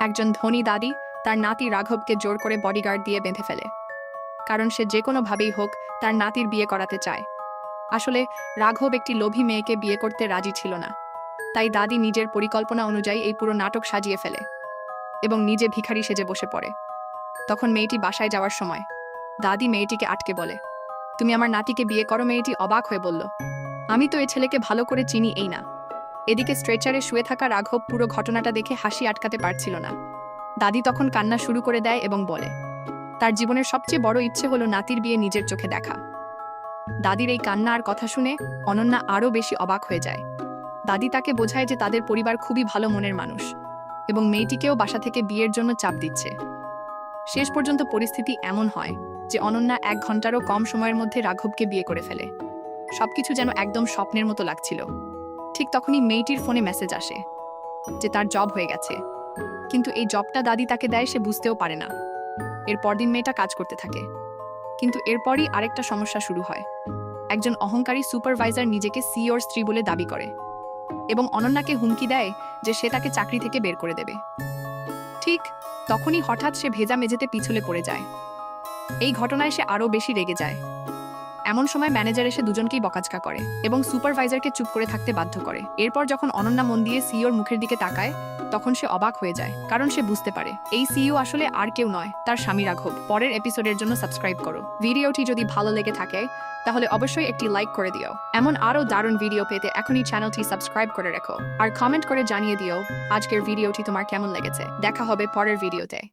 একজন ধনী দাদি তার নাতি রাঘবকে জোর করে বডিগার্ড দিয়ে বেঁধে ফেলে, কারণ সে যে কোনোভাবেই হোক তার নাতির বিয়ে করাতে চায়। আসলে রাঘব একটি লোভী মেয়েকে বিয়ে করতে রাজি ছিল না, তাই দাদি নিজের পরিকল্পনা অনুযায়ী এই পুরো নাটক সাজিয়ে ফেলে এবং নিজে ভিখারি সেজে বসে পড়ে। তখন মেয়েটি বাসায় যাওয়ার সময় দাদি মেয়েটিকে আটকে বলে, তুমি আমার নাতিকে বিয়ে করো। মেয়েটি অবাক হয়ে বলল, আমি তো এই ছেলেকে ভালো করে চিনি এই না। এদিকে স্ট্রেচারে শুয়ে থাকা রাঘব পুরো ঘটনাটা দেখে হাসি আটকাতে পারছিল না। দাদি তখন কান্না শুরু করে দেয় এবং বলে, তার জীবনের সবচেয়ে বড় ইচ্ছে হলো নাতির বিয়ে নিজের চোখে দেখা। দাদির এই কান্না আর কথা শুনে অনন্যা আরও বেশি অবাক হয়ে যায়। দাদি তাকে বোঝায় যে তাদের পরিবার খুবই ভালো মনের মানুষ এবং মেয়েটিকেও বাসা থেকে বিয়ের জন্য চাপ দিচ্ছে। শেষ পর্যন্ত পরিস্থিতি এমন হয় যে অনন্যা 1 ঘন্টারও কম সময়ের মধ্যে রাঘবকে বিয়ে করে ফেলে। সবকিছু যেন একদম স্বপ্নের মতো লাগছিল। ঠিক তখনই মেয়েটির ফোনে মেসেজ আসে যে তার জব হয়ে গেছে, কিন্তু এই জবটা দাদি তাকে দেয় সে বুঝতেও পারে না। এর পরদিন মেয়েটা কাজ করতে থাকে, কিন্তু এরপরই আরেকটা সমস্যা শুরু হয়। একজন অহংকারী সুপারভাইজার নিজেকে সিইওর স্ত্রী বলে দাবি করে এবং অনন্যাকে হুমকি দেয় যে সে তাকে চাকরি থেকে বের করে দেবে। ঠিক তখনই হঠাৎ সে ভেজা মেঝেতে পিছলে পড়ে যায়। এই ঘটনায় সে আরও বেশি রেগে যায়। এমন সময় ম্যানেজার এসে দুজনকেই বকাঝকা করে এবং সুপারভাইজারকে চুপ করে থাকতে বাধ্য করে। এরপর যখন অনন্যা মন দিয়ে সিইওর মুখের দিকে তাকায় তখন সে অবাক হয়ে যায়, কারণ সে বুঝতে পারে এই সিইও আসলে আর কেউ নয়, তার স্বামী রাঘব। পরের এপিসোডের জন্য সাবস্ক্রাইব করো। ভিডিওটি যদি ভালো লেগে থাকে তাহলে অবশ্যই একটি লাইক করে দিও। এমন আরও দারুণ ভিডিও পেতে এখনই চ্যানেলটি সাবস্ক্রাইব করে রেখো আর কমেন্ট করে জানিয়ে দিও আজকের ভিডিওটি তোমার কেমন লেগেছে। দেখা হবে পরের ভিডিওতে।